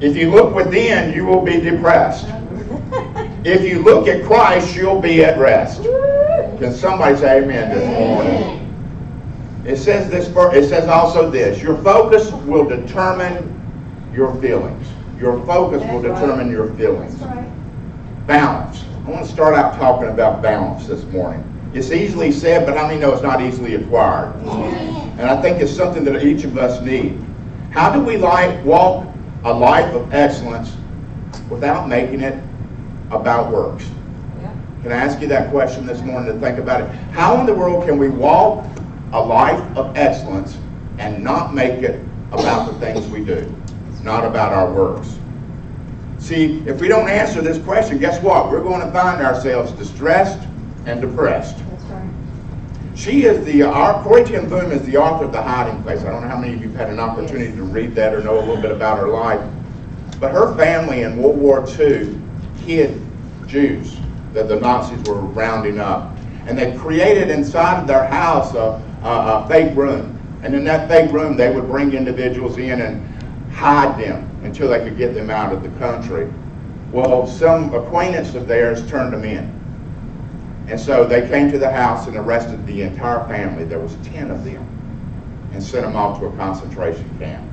If you look within, you will be depressed. If you look at Christ, you'll be at rest. Can somebody say amen this morning? It says this. It says also this: your focus will determine your feelings. Your focus will determine your feelings. Balance. I want to start out talking about balance this morning. It's easily said, but how many know it's not easily acquired? And I think it's something that each of us need. How do we walk a life of excellence without making it about works? Can I ask you that question this morning to think about it? How in the world can we walk a life of excellence and not make it about the things we do, not about our works? See, if we don't answer this question, guess what? We're going to find ourselves distressed and depressed. That's right. She is Corrie ten Boom is the author of The Hiding Place. I don't know how many of you have had an opportunity to read that or know a little bit about her life. But her family in World War II hid Jews that the Nazis were rounding up. And they created inside of their house a fake room. And in that fake room, they would bring individuals in and hide them until they could get them out of the country. Well, some acquaintance of theirs turned them in. And so they came to the house and arrested the entire family. There was 10 of them, and sent them off to a concentration camp.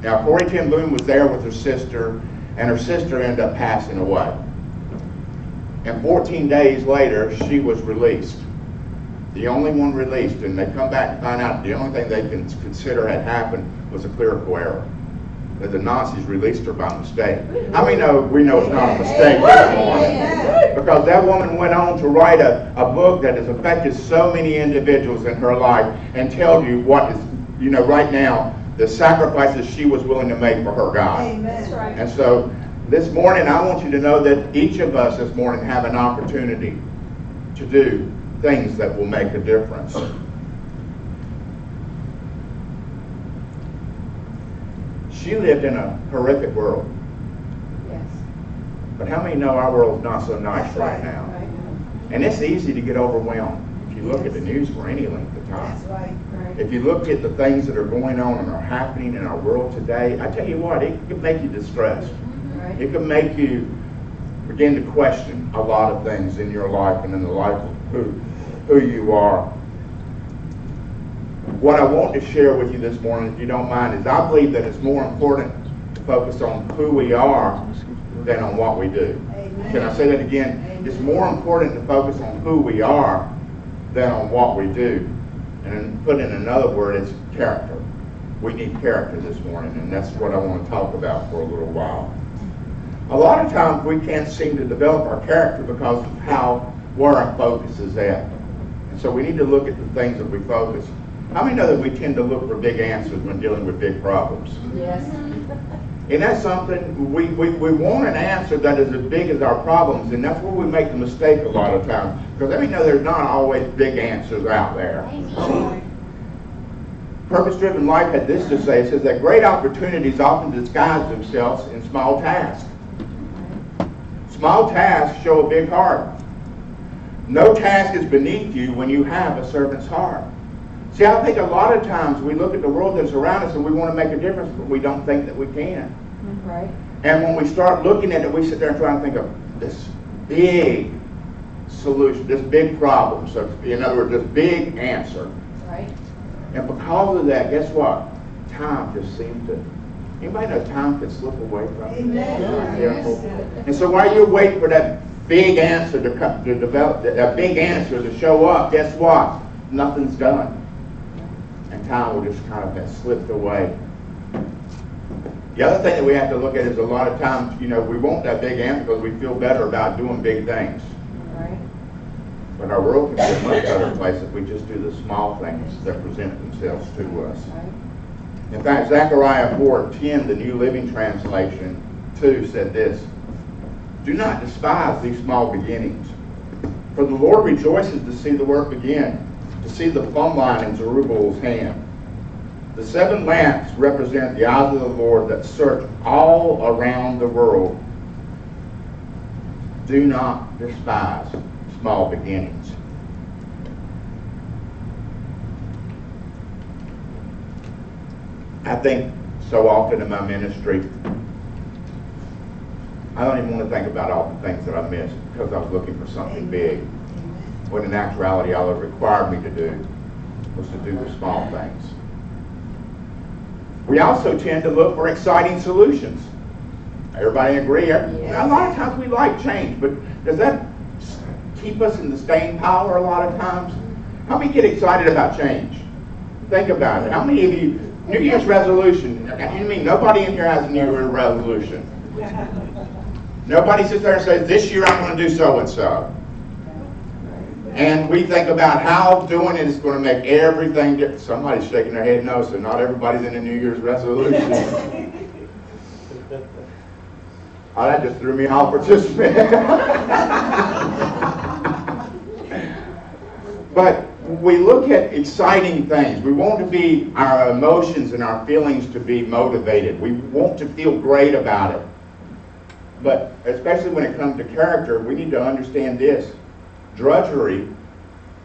Now, Corrie ten Boom was there with her sister, and her sister ended up passing away. And 14 days later, she was released. The only one released, and they come back and find out the only thing they can consider had happened was a clerical error. That the Nazis released her by mistake. How many know we know it's not a mistake this morning? Because that woman went on to write a book that has affected so many individuals in her life and tells you what is, right now, the sacrifices she was willing to make for her God. Amen. That's right. And so this morning, I want you to know that each of us this morning have an opportunity to do things that will make a difference. She lived in a horrific world. Yes. But how many know our world's not so nice That's right now? Right. And it's easy to get overwhelmed if you look at the news for any length of time. That's right. If you look at the things that are going on and are happening in our world today, I tell you what, it can make you distressed. Right. It can make you begin to question a lot of things in your life and in the life of who you are. What I want to share with you this morning, if you don't mind, is I believe that it's more important to focus on who we are than on what we do. Amen. Can I say that again? Amen. It's more important to focus on who we are than on what we do. And put in another word, it's character. We need character this morning, and that's what I want to talk about for a little while. A lot of times we can't seem to develop our character because of where our focus is at. And so we need to look at the things that we focus. How many know that we tend to look for big answers when dealing with big problems? Yes. And that's something, we want an answer that is as big as our problems, and that's where we make the mistake a lot of times. Because let me know there's not always big answers out there. Purpose-driven life had this to say. It says that great opportunities often disguise themselves in small tasks. Small tasks show a big heart. No task is beneath you when you have a servant's heart. See, I think a lot of times we look at the world that's around us and we want to make a difference, but we don't think that we can. Right. And when we start looking at it, we sit there and try to think of this big solution, this big problem. So, in other words, this big answer. Right. And because of that, guess what? Time just seems to. Anybody know time can slip away from you? Amen. Be careful. And so while you're waiting for that big answer to develop, that big answer to show up, guess what? Nothing's done. And time will just kind of have slipped away. The other thing that we have to look at is a lot of times, we want that big answer because we feel better about doing big things. Right. But our world can be a much better place if we just do the small things that present themselves to us. Right. In fact, Zechariah 4:10, the New Living Translation, 2, said this: "Do not despise these small beginnings, for the Lord rejoices to see the work begin, to see the plumb line in Zerubbabel's hand. The 7 lamps represent the eyes of the Lord that search all around the world. Do not despise small beginnings." I think so often in my ministry, I don't even want to think about all the things that I missed because I was looking for something big. When in actuality, all it required me to do was to do the small things. We also tend to look for exciting solutions. Everybody agree? Yes. A lot of times we like change, but does that keep us in the staying power a lot of times? How many get excited about change? Think about it. How many of you, New Year's resolution, you mean nobody in here has a New Year's resolution? Nobody sits there and says, this year I'm going to do so-and-so. And we think about how doing it is going to make everything different. Somebody's shaking their head no, so not everybody's in a New Year's resolution. Oh, that just threw me off for just a minute. But we look at exciting things. We want to be, our emotions and our feelings to be motivated. We want to feel great about it. But especially when it comes to character, we need to understand this. Drudgery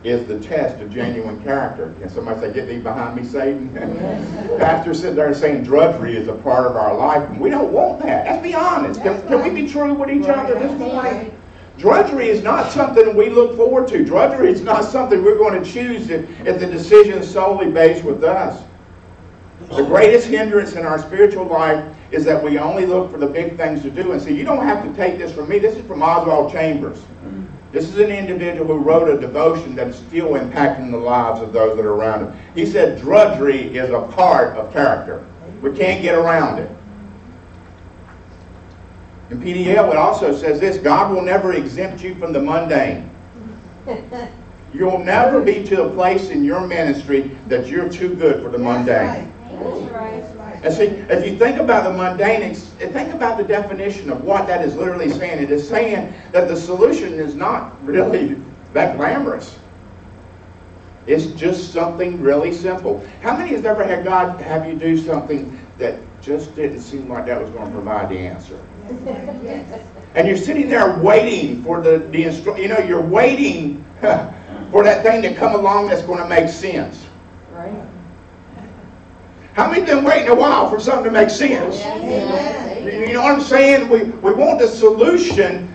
is the test of genuine character. Can somebody say, get thee behind me, Satan? Yes. Pastor sitting there saying drudgery is a part of our life, and we don't want that. Let's be honest. Can we be true with each other this morning? Drudgery is not something we look forward to. Drudgery is not something we're going to choose if the decision is solely based with us. The greatest hindrance in our spiritual life is that we only look for the big things to do. And see, you don't have to take this from me. This is from Oswald Chambers. This is an individual who wrote a devotion that is still impacting the lives of those that are around him. He said drudgery is a part of character. We can't get around it. In PDL, it also says this: God will never exempt you from the mundane. You'll never be to a place in your ministry that you're too good for the mundane. That's right. And see, if you think about the mundane, think about the definition of what that is literally saying. It is saying that the solution is not really that glamorous. It's just something really simple. How many has ever had God have you do something that just didn't seem like that was going to provide the answer? And you're sitting there waiting for you're waiting for that thing to come along that's going to make sense. Right. How many been waiting a while for something to make sense? Yes. You know what I'm saying? We want the solution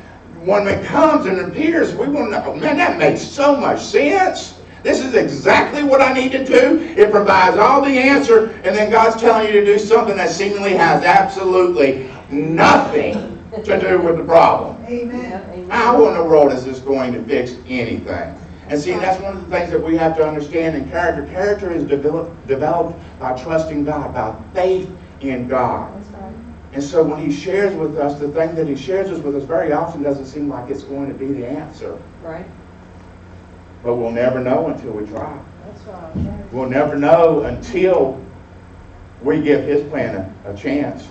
when it comes and appears. We want to know, man, that makes so much sense. This is exactly what I need to do. It provides all the answer, and then God's telling you to do something that seemingly has absolutely nothing to do with the problem. Amen. How in the world is this going to fix anything? And see, that's one of the things that we have to understand in character. Character is developed by trusting God, by faith in God. That's right. And so when He shares with us, the thing that He shares with us very often doesn't seem like it's going to be the answer. Right. But we'll never know until we try. That's right. We'll never know until we give His plan a chance.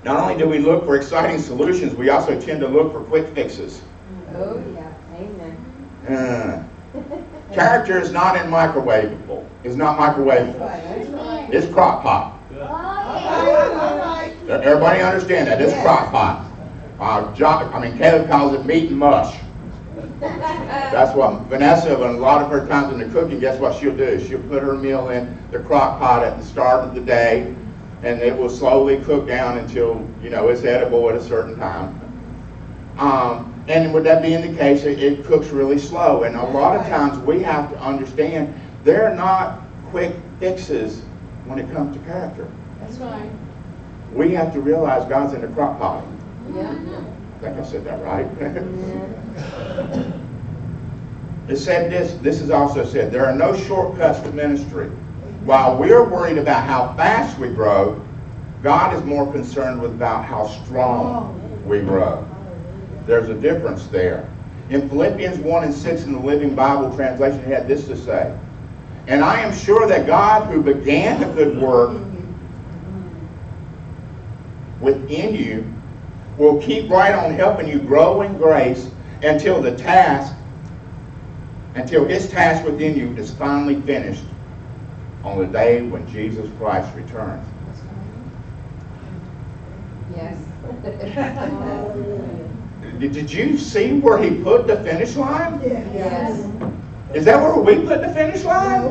Not only do we look for exciting solutions, we also tend to look for quick fixes. Oh, yeah. Amen. Character is not microwavable. It's not microwavable. That's right. It's crock pot. Everybody understand that? It's crock pot. Caleb calls it meat and mush. That's what Vanessa, a lot of her times in the cooking, guess what she'll do? She'll put her meal in the crock pot at the start of the day, and it will slowly cook down until, it's edible at a certain time. And with that being the case, it cooks really slow. And a lot of times we have to understand they're not quick fixes when it comes to character. That's right. We have to realize God's in the crock pot. Yeah. I think I said that right. It said this is also said, there are no shortcuts to ministry. While we're worried about how fast we grow, God is more concerned about how strong we grow. There's a difference there. In Philippians 1:6 in the Living Bible translation, it had this to say: and I am sure that God, who began a good work within you, will keep right on helping you grow in grace until His task within you is finally finished on the day when Jesus Christ returns. Yes. Did you see where He put the finish line? Yes. Is that where we put the finish line?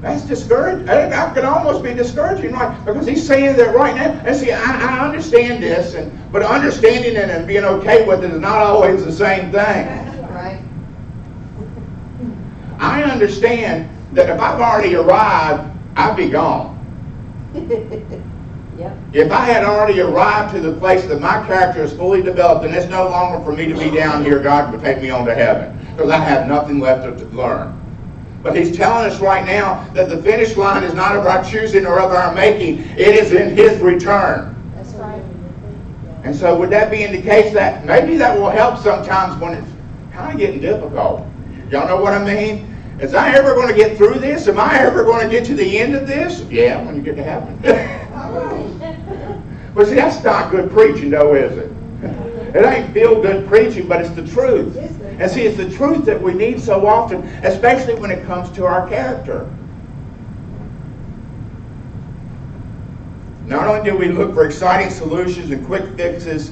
That's discouraging. That could almost be discouraging, right? Because he's saying that right now. And see, I understand this, but understanding it and being okay with it is not always the same thing. Right. I understand that if I've already arrived, I'd be gone. Yep. If I had already arrived to the place that my character is fully developed, and it's no longer for me to be down here, God would take me on to heaven, because I have nothing left to learn. But he's telling us right now that the finish line is not of our choosing or of our making. It is in his return. That's right. And so would that be in the case that maybe that will help sometimes when it's kind of getting difficult? Y'all know what I mean? Is I ever going to get through this? Am I ever going to get to the end of this? Yeah, when you get to heaven. But see, that's not good preaching though, is it? It ain't feel-good preaching, but it's the truth. And see, it's the truth that we need so often, especially when it comes to our character. Not only do we look for exciting solutions and quick fixes,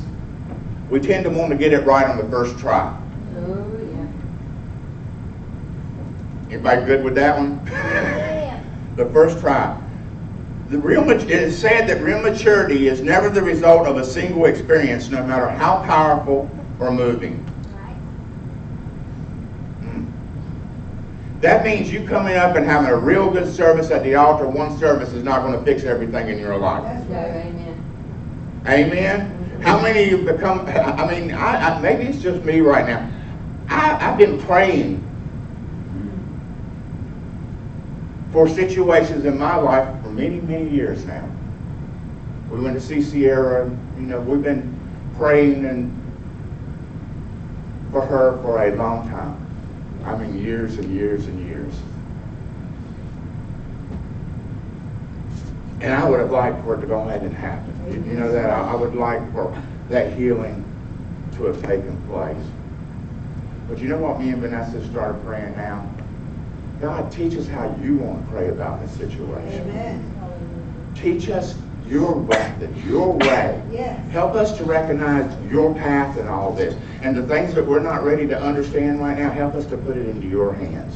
we tend to want to get it right on the first try. Oh, yeah. Anybody good with that one? Yeah. The first try. It is said that real maturity is never the result of a single experience, no matter how powerful or moving. That means you coming up and having a real good service at the altar, one service is not going to fix everything in your life. That's right. Amen. Amen? How many of you become, maybe it's just me right now. I've been praying for situations in my life for many, many years now. We went to see Sierra, we've been praying for her for a long time. I mean, years and years and years. And I would have liked for it to go ahead and happen. You know that? I would like for that healing to have taken place. But you know what me and Vanessa started praying now? God, teach us how you want to pray about this situation. Amen. Teach us your method, your way. Yes. Help us to recognize your path in all this. And the things that we're not ready to understand right now, help us to put it into your hands.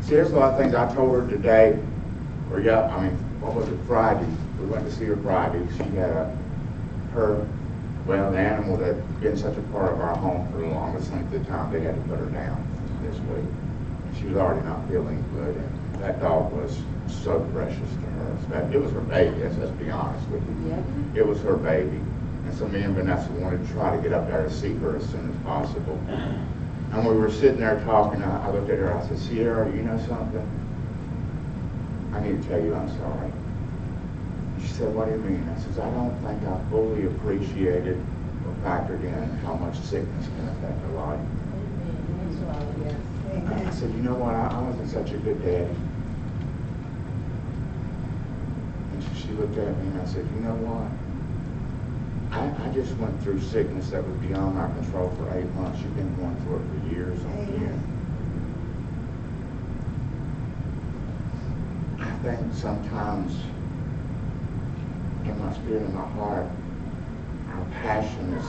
See, there's a lot of things I told her today, what was it, Friday? We went to see her Friday. She had the animal that had been such a part of our home for the longest length of time, they had to put her down this week. She was already not feeling good, and that dog was so precious to her. It was her baby, let's be honest with you. Yep. It was her baby. And so me and Vanessa wanted to try to get up there to see her as soon as possible. And we were sitting there talking, I looked at her, I said, Sierra, you know something? I need to tell you I'm sorry. She said, what do you mean? I said, I don't think I fully appreciated or factored in how much sickness can affect her life. I said, you know what, I wasn't such a good daddy. And she looked at me and I said, you know what? I just went through sickness that was beyond my control for 8 months. You've been going through it for years on end. I think sometimes in my spirit and my heart, our passion is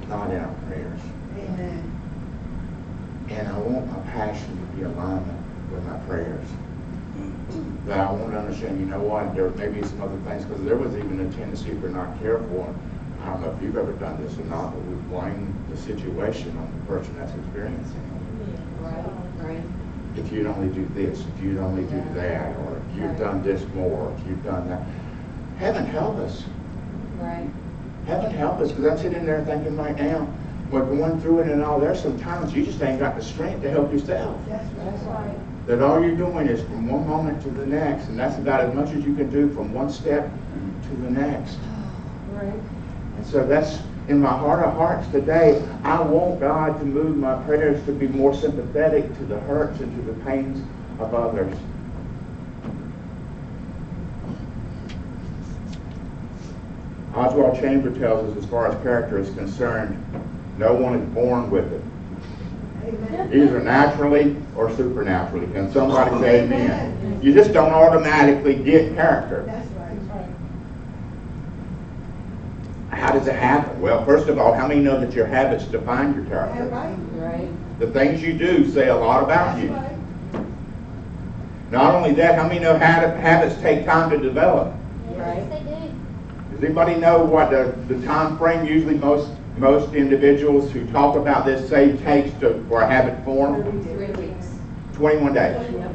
not in our prayers. Amen. And I want my passion to be alignment with my prayers. But I want to understand, you know what, there may be some other things, because there was even a tendency if we're not careful, I don't know if you've ever done this or not, but we blame the situation on the person that's experiencing it. Right. If you'd only do this, if you'd only do that, or if you've done this more, if you've done that. Heaven help us. Right. Heaven help us, because I'm sitting there thinking right now, we're going through it and all, there's some times you just ain't got the strength to help yourself. That's right. That all you're doing is from one moment to the next, and that's about as much as you can do from one step to the next. Right. And so that's in my heart of hearts today. I want God to move my prayers to be more sympathetic to the hurts and to the pains of others. Oswald Chambers tells us, as far as character is concerned, no one is born with it. Amen. Either naturally or supernaturally. Can somebody say amen? You just don't automatically get character. That's right. How does it happen? Well, first of all, how many know that your habits define your That's character? right. Right. The things you do say a lot about That's you. right. Not only that, how many know habits take time to develop? Right. Yes, they do. Does anybody know what the time frame usually most individuals who talk about this say takes for a habit form? 3 weeks. 21 days. Yep.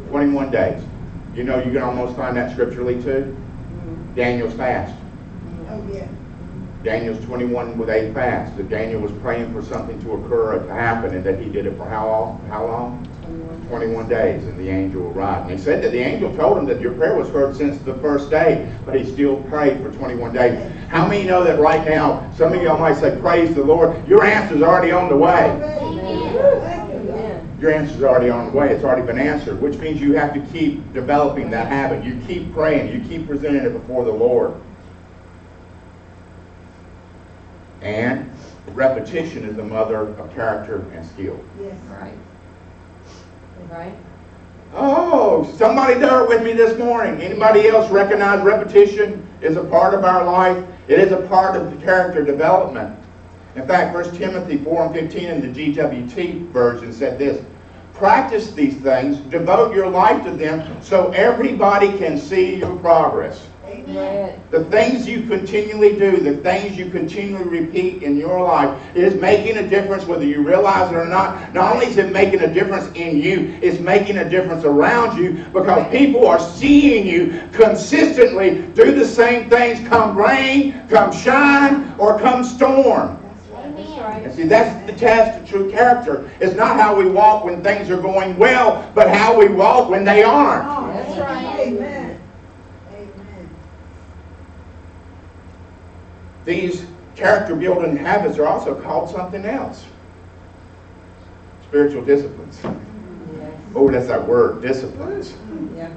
21 days. You know, you can almost find that scripturally too. Daniel's fast. Oh, yeah. Daniel's 21-day fast. That Daniel was praying for something to occur, to happen, and that he did it for how long? 21 days, and the angel arrived. And he said that the angel told him that your prayer was heard since the first day, but he still prayed for 21 days. How many know that right now, some of y'all might say, praise the Lord, your answer's already on the way. Amen. Your answer's already on the way. It's already been answered, which means you have to keep developing that habit. You keep praying. You keep presenting it before the Lord. And repetition is the mother of character and skill. Yes. Right. Right. Oh, somebody there with me this morning. Anybody else recognize repetition is a part of our life? It is a part of the character development. In fact, 1 Timothy 4:15 in the GWT version said this: practice these things, devote your life to them so everybody can see your progress. Amen. Right. The things you continually do, the things you continually repeat in your life is making a difference whether you realize it or not. Not only is it making a difference in you, it's making a difference around you because people are seeing you consistently do the same things come rain, come shine, or come storm. That's right. And see, that's the test of true character. It's not how we walk when things are going well, but how we walk when they aren't. That's right. Amen. Amen. These character building habits are also called something else. Spiritual disciplines. Yes. Oh, that's that word, disciplines. Yeah.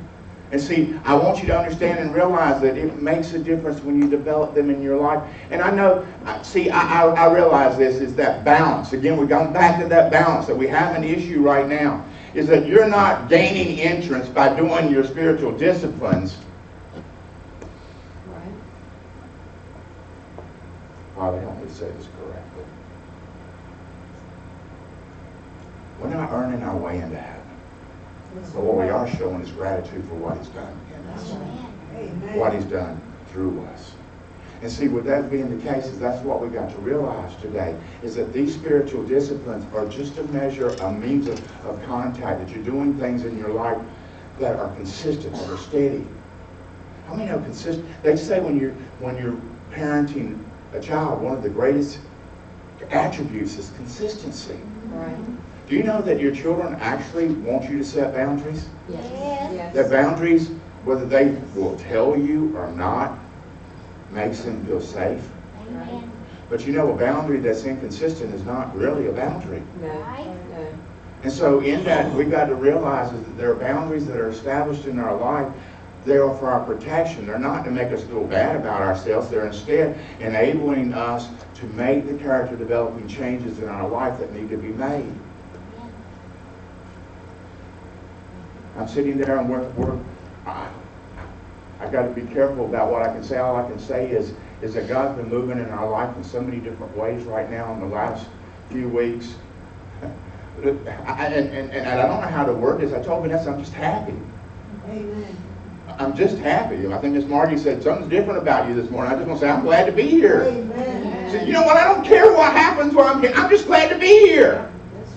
And see, I want you to understand and realize that it makes a difference when you develop them in your life. And I know, I realize this is that balance. Again, we're going back to that balance that we have an issue right now. Is that you're not gaining entrance by doing your spiritual disciplines. Right. Father, help me say this correctly. We're not earning our way into heaven. But what we are showing is gratitude for what He's done in us. Amen. What He's done through us. And see, with that being the case, is that's what we got to realize today, is that these spiritual disciplines are just a measure, a means of contact, that you're doing things in your life that are consistent, that are steady. How many know consistent? They say when you're parenting a child, one of the greatest attributes is consistency. Right. Do you know that your children actually want you to set boundaries? Yes. Yes. Yes. That boundaries, whether they will tell you or not, makes them feel safe. Amen. But you know, a boundary that's inconsistent is not really a boundary. No. Right. No. And so in that, we've got to realize is that there are boundaries that are established in our life. They are for our protection. They're not to make us feel bad about ourselves. They're instead enabling us to make the character developing changes in our life that need to be made. I'm sitting there and I've got to be careful about what I can say. All I can say is that God's been moving in our life in so many different ways right now in the last few weeks. And I don't know how to word this. I told Vanessa I'm just happy. Amen. I'm just happy. I think Miss Margie said something's different about you this morning. I just want to say I'm glad to be here. Amen. So, you know what? I don't care what happens while I'm here. I'm just glad to be here.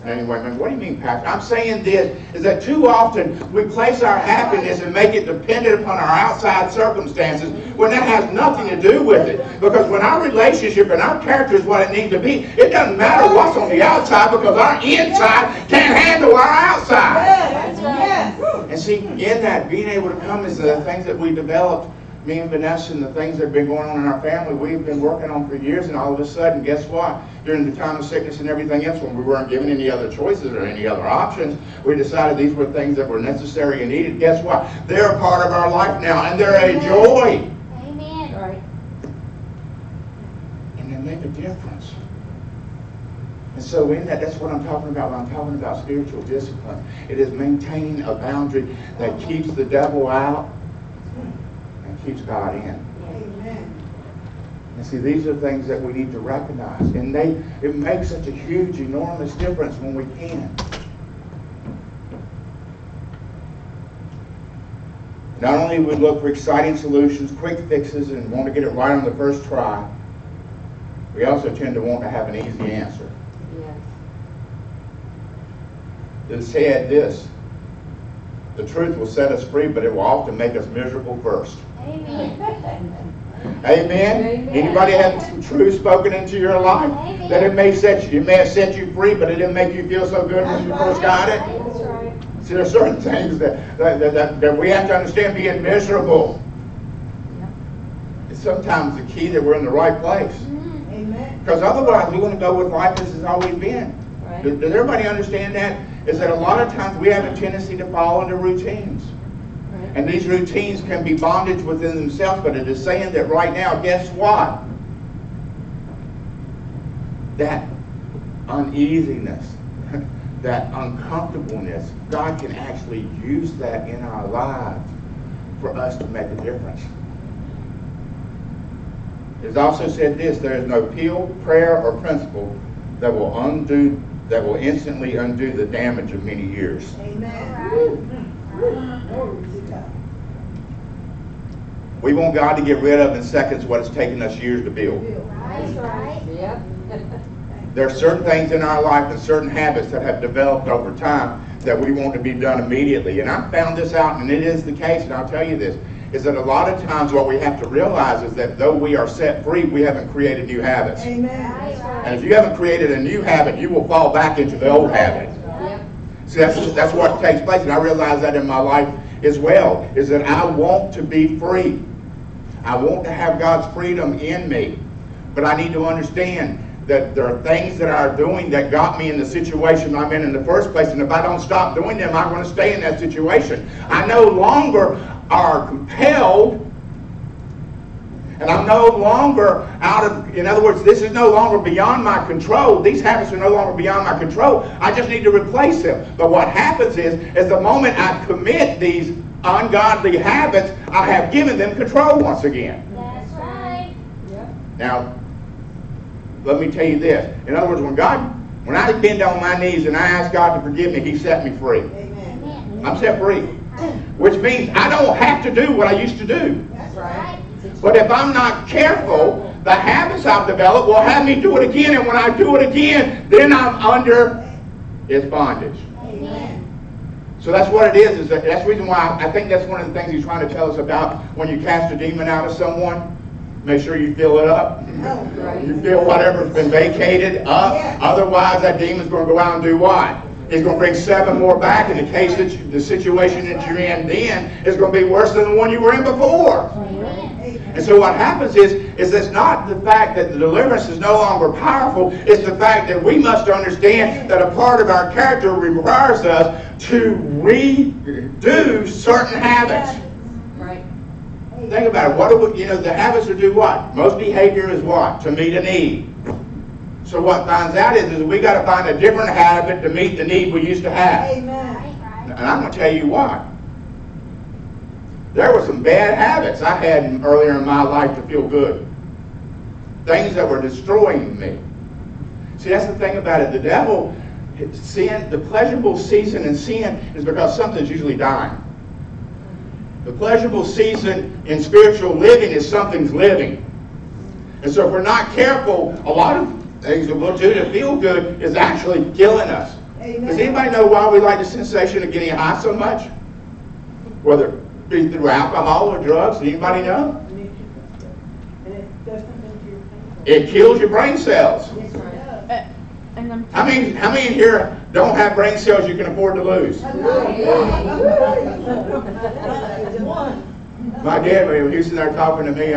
Anyway, man, what do you mean, Pastor? I'm saying this, is that too often we place our happiness and make it dependent upon our outside circumstances when that has nothing to do with it. Because when our relationship and our character is what it needs to be, it doesn't matter what's on the outside because our inside can't handle our outside. Yes. Yes. And see, in that, being able to come is the things that we developed, me and Vanessa, and the things that have been going on in our family, we've been working on for years, and all of a sudden, guess what? During the time of sickness and everything else, when we weren't given any other choices or any other options, we decided these were things that were necessary and needed. Guess what? They're a part of our life now, and they're a joy. Amen. Right. And they make a difference. And so in that, that's what I'm talking about when I'm talking about spiritual discipline. It is maintaining a boundary that keeps the devil out and keeps God in. Amen. And see, these are things that we need to recognize. And it makes such a huge, enormous difference when we can. Not only do we look for exciting solutions, quick fixes, and want to get it right on the first try, we also tend to want to have an easy answer. Yes. It said this, the truth will set us free, but it will often make us miserable first. Amen. Amen? Amen. Anybody have some truth spoken into your life? Amen. That it may have set you free, but it didn't make you feel so good when you first got it? That's right. See, there are certain things that we have to understand being miserable. It's sometimes the key that we're in the right place. Amen. Because otherwise, we're going to go with life as it's always been. Right. Does everybody understand that? Is that a lot of times we have a tendency to fall into routines. Right. And these routines can be bondage within themselves, but it is saying that right now, guess what? That uneasiness, that uncomfortableness, God can actually use that in our lives for us to make a difference. It's also said this, there is no pill, prayer, or principle that will instantly undo the damage of many years. Amen. Glory to God. We want God to get rid of in seconds what it's taken us years to build. That's right. Yep. There are certain things in our life and certain habits that have developed over time that we want to be done immediately. And I found this out, and it is the case, and I'll tell you this, is that a lot of times what we have to realize is that though we are set free, we haven't created new habits. Amen. And if you haven't created a new habit, you will fall back into the old habit. Yep. See, that's what takes place, and I realize that in my life as well, is that I want to be free. I want to have God's freedom in me. But I need to understand that there are things that I'm doing that got me in the situation I'm in the first place, and if I don't stop doing them, I'm going to stay in that situation. I no longer are compelled, and I'm no longer in other words, this is no longer beyond my control. These habits are no longer beyond my control. I just need to replace them. But what happens is the moment I commit these ungodly habits, I have given them control once again. That's right. Yep. Now, let me tell you this. In other words, when I bend on my knees and I ask God to forgive me, He set me free. Amen. Amen. I'm set free. Which means I don't have to do what I used to do. That's Right. But if I'm not careful, the habits I've developed will have me do it again. And when I do it again, then I'm under its bondage. Amen. So that's what it is that's the reason why I think that's one of the things He's trying to tell us about when you cast a demon out of someone. Make sure you fill it up. Right. You feel whatever's been vacated up. Yeah. Otherwise, that demon's going to go out and do what? He's going to bring 7 more back in the case that the situation that you're in then is going to be worse than the one you were in before. Amen. And so what happens is it's not the fact that the deliverance is no longer powerful. It's the fact that we must understand that a part of our character requires us to redo certain habits. Right. Think about it. What do we, the habits to do what? Most behavior is what? To meet a need. So what finds out is we got to find a different habit to meet the need we used to have. Amen. Right. And I'm going to tell you what. There were some bad habits I had earlier in my life to feel good. Things that were destroying me. See, that's the thing about it. The devil, sin, the pleasurable season in sin is because something's usually dying. The pleasurable season in spiritual living is something's living. And so if we're not careful, a lot of things that we'll do to feel good is actually killing us. Amen. Does anybody know why we like the sensation of getting high so much? Whether it be through alcohol or drugs, anybody know? And it does something to your brain. It kills your brain cells. Yes, it does. How many in here don't have brain cells you can afford to lose? My dad, when he was sitting there talking to me,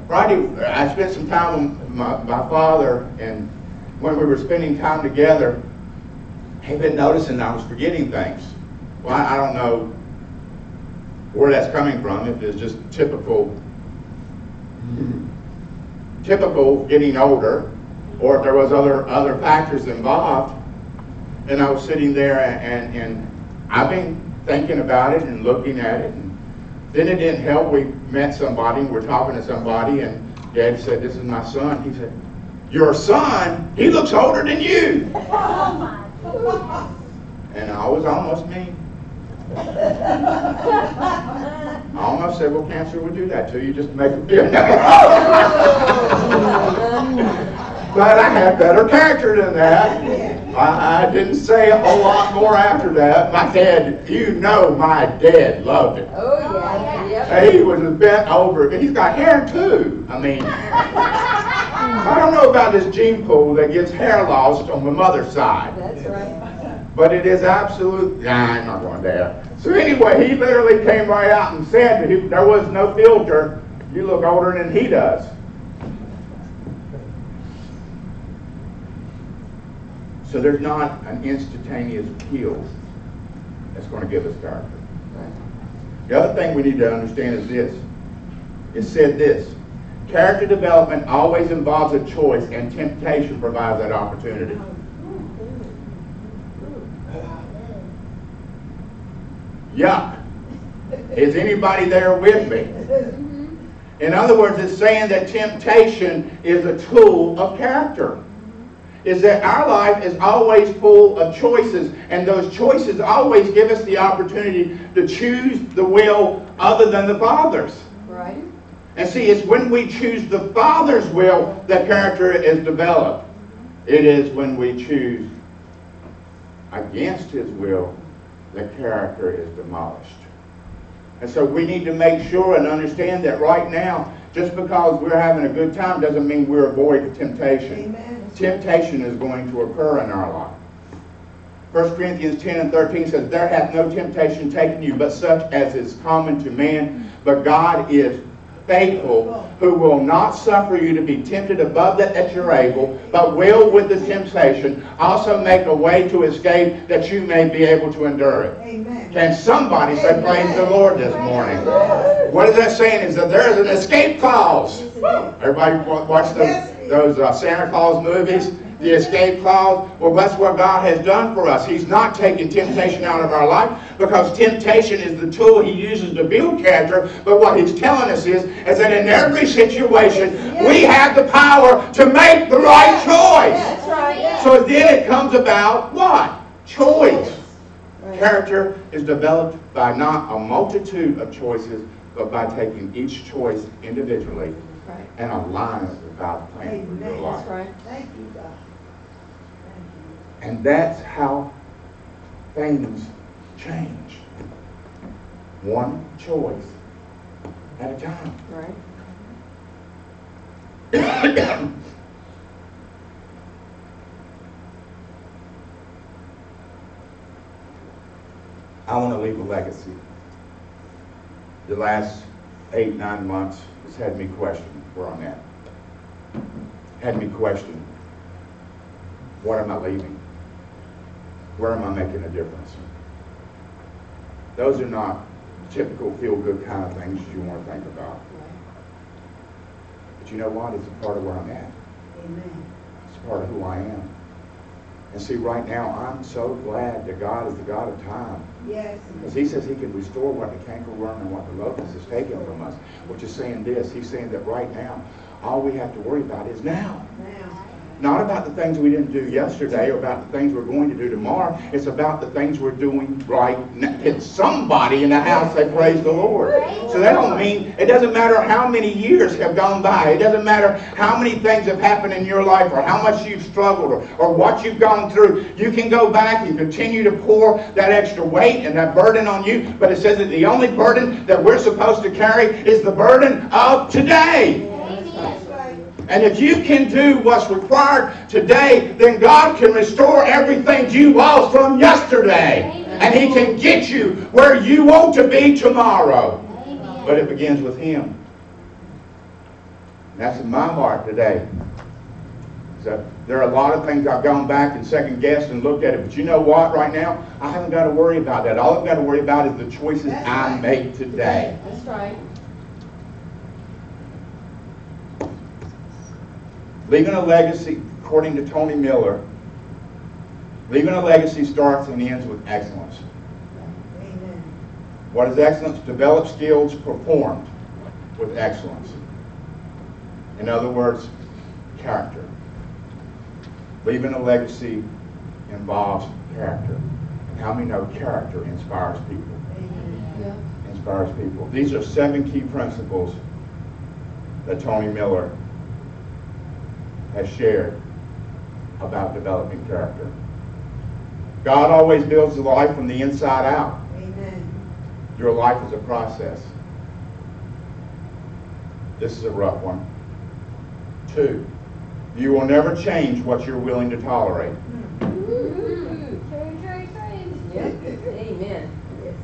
Friday I spent some time with my father, and when we were spending time together, he'd been noticing I was forgetting things. Well, I don't know where that's coming from, if it's just typical getting older, or if there was other factors involved. And I was sitting there, and I've been thinking about it and looking at it, and then it didn't help. We met somebody, and we're talking to somebody, and Dad said, "This is my son." He said, "Your son? He looks older than you." Oh my goodness. And I was almost me. I almost said, well, cancer would do that to you just to make it feel. But I had better character than that. I didn't say a whole lot more after that. My dad, my dad loved it. Oh, yeah, yep. He was bent over. He's got hair too. I mean, I don't know about this gene pool that gets hair loss on the mother's side. That's right. But it is absolute. Nah, I'm not going there. So anyway, he literally came right out and said that there was no filter. You look older than he does. So there's not an instantaneous kill that's going to give us character. Right. The other thing we need to understand is this. It said this. Character development always involves a choice, and temptation provides that opportunity. Yuck. Is anybody there with me? In other words, it's saying that temptation is a tool of character. Is that our life is always full of choices, and those choices always give us the opportunity to choose the will other than the Father's. Right. And see, it's when we choose the Father's will that character is developed. It is when we choose against His will that character is demolished. And so we need to make sure and understand that right now, just because we're having a good time doesn't mean we're avoiding temptation. Amen. Temptation is going to occur in our life. 1 Corinthians 10 and 13 says, there hath no temptation taken you, but such as is common to man. But God is faithful, who will not suffer you to be tempted above that you're able, but will with the temptation also make a way to escape, that you may be able to endure it. Amen. Can somebody say praise the Lord this morning? What is that saying? Is that there is an escape clause. Everybody watch those Santa Claus movies? The escape clause? Well, that's what God has done for us. He's not taking temptation out of our life, because temptation is the tool He uses to build character. But what He's telling us is that in every situation, we have the power to make the right choice. That's right. Yeah. So then it comes about what? Choice. Right. Character is developed by not a multitude of choices, but by taking each choice individually Right. and aligning it with God's plan for your Amen. life. That's right. Thank you, God. Thank you. And that's how things change. One choice at a time. Right. I want to leave a legacy. The last 8-9 months has had me question where I'm at. Had me question, what am I leaving? Where am I making a difference? Those are not typical feel-good kind of things you want to think about. But you know what? It's a part of where I'm at. Amen. It's a part of who I am. And see, right now, I'm so glad that God is the God of time. Yes. Because He says He can restore what the cankerworm and what the locust has taken from us. Which is saying this. He's saying that right now, all we have to worry about is now. Now. Not about the things we didn't do yesterday or about the things we're going to do tomorrow. It's about the things we're doing right now. Can somebody in the house say praise the Lord? So that don't mean, it doesn't matter how many years have gone by. It doesn't matter how many things have happened in your life or how much you've struggled or what you've gone through. You can go back and continue to pour that extra weight and that burden on you. But it says that the only burden that we're supposed to carry is the burden of today. That's right. And if you can do what's required today, then God can restore everything you lost from yesterday. And He can get you where you want to be tomorrow. But it begins with Him. And that's in my heart today. So there are a lot of things I've gone back and second guessed and looked at it. But you know what? Right now, I haven't got to worry about that. All I've got to worry about is the choices I make today. That's right. Leaving a legacy, according to Tony Miller, leaving a legacy starts and ends with excellence. Amen. What is excellence? Develop skills performed with excellence. In other words, character. Leaving a legacy involves character. How many know character inspires people? Yeah. Inspires people. These are 7 key principles that Tony Miller has shared about developing character. God always builds the life from the inside out. Amen. Your life is a process. This is a rough one. 2, you will never change what you're willing to tolerate. Yep. Amen. Yes.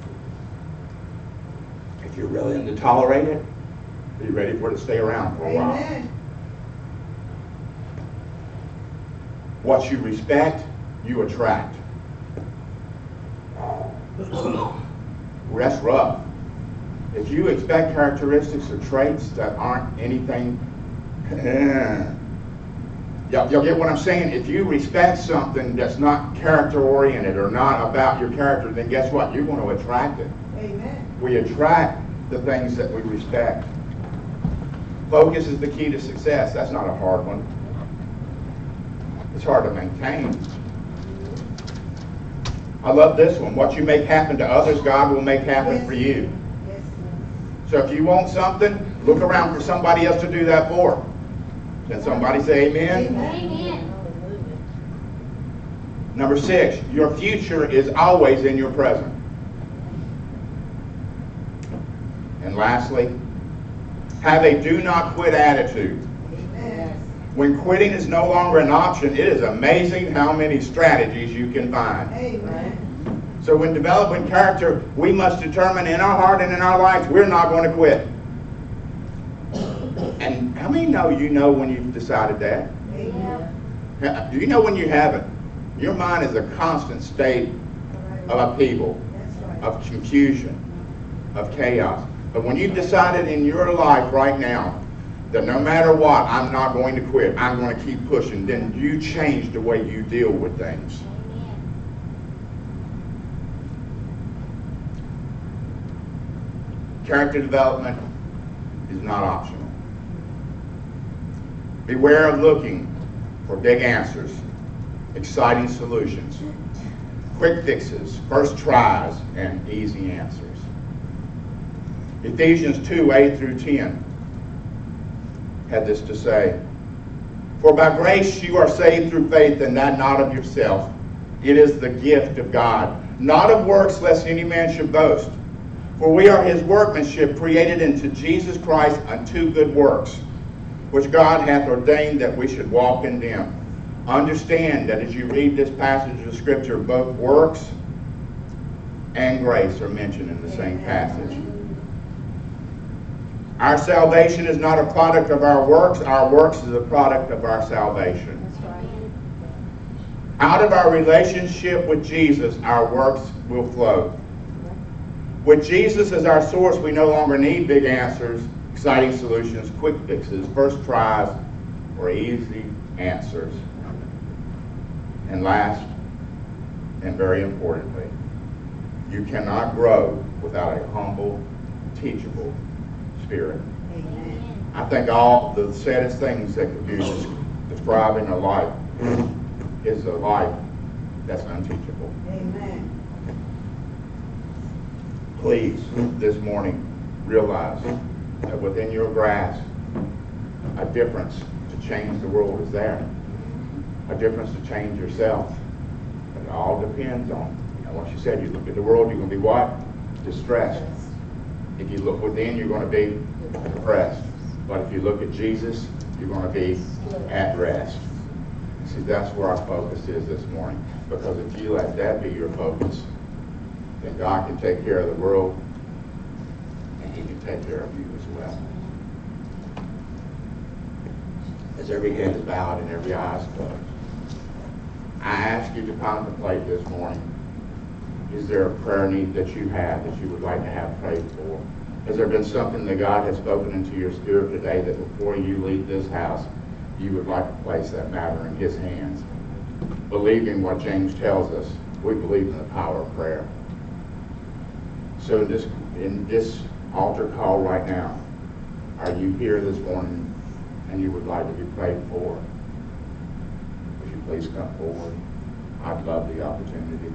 If you're willing to tolerate it, be ready for it to stay around for a while. Amen. What you respect, you attract. That's rough. If you expect characteristics or traits that aren't anything, y'all get what I'm saying? If you respect something that's not character oriented or not about your character, then guess what? You're going to attract it. Amen. We attract the things that we respect. Focus is the key to success. That's not a hard one. It's hard to maintain. I love this one. What you make happen to others, God will make happen for you. Yes. So if you want something, look around for somebody else to do that for. Can somebody say amen? Amen. Number 6, your future is always in your present. And lastly, have a do not quit attitude. Amen. When quitting is no longer an option, it is amazing how many strategies you can find. Amen. So when developing character, we must determine in our heart and in our lives, we're not going to quit. And how many know you know when you've decided that? Amen. Do you know when you haven't? Your mind is a constant state of upheaval, That's right. of confusion, of chaos. But when you've decided in your life right now that no matter what, I'm not going to quit, I'm going to keep pushing, then you change the way you deal with things. Character development is not optional. Beware of looking for big answers, exciting solutions, quick fixes, first tries, and easy answers. Ephesians 2:8-10 had this to say, "For by grace you are saved through faith, and that not of yourself. It is the gift of God, not of works, lest any man should boast. For we are his workmanship, created into Jesus Christ unto good works, which God hath ordained that we should walk in them." Understand that as you read this passage of Scripture, both works and grace are mentioned in the same passage. Our salvation is not a product of our works is a product of our salvation. That's right. Out of our relationship with Jesus, our works will flow. With Jesus as our source, we no longer need big answers, exciting solutions, quick fixes, first tries, or easy answers. And last, and very importantly, you cannot grow without a humble, teachable spirit. Amen. I think all the saddest things that could be describing a life is a life that's unteachable. Amen. Please, this morning, realize that within your grasp, a difference to change the world is there. A difference to change yourself. But it all depends on, what she said. You look at the world, you're going to be what? Distressed. If you look within, you're going to be depressed. But if you look at Jesus, you're going to be at rest. See, that's where our focus is this morning. Because if you let that be your focus, then God can take care of the world, and he can take care of you as well. As every head is bowed and every eye is closed, I ask you to contemplate this morning. Is there a prayer need that you have that you would like to have prayed for? Has there been something that God has spoken into your spirit today that before you leave this house, you would like to place that matter in his hands? Believing what James tells us, we believe in the power of prayer. So in this altar call right now, are you here this morning and you would like to be prayed for? Would you please come forward? I'd love the opportunity.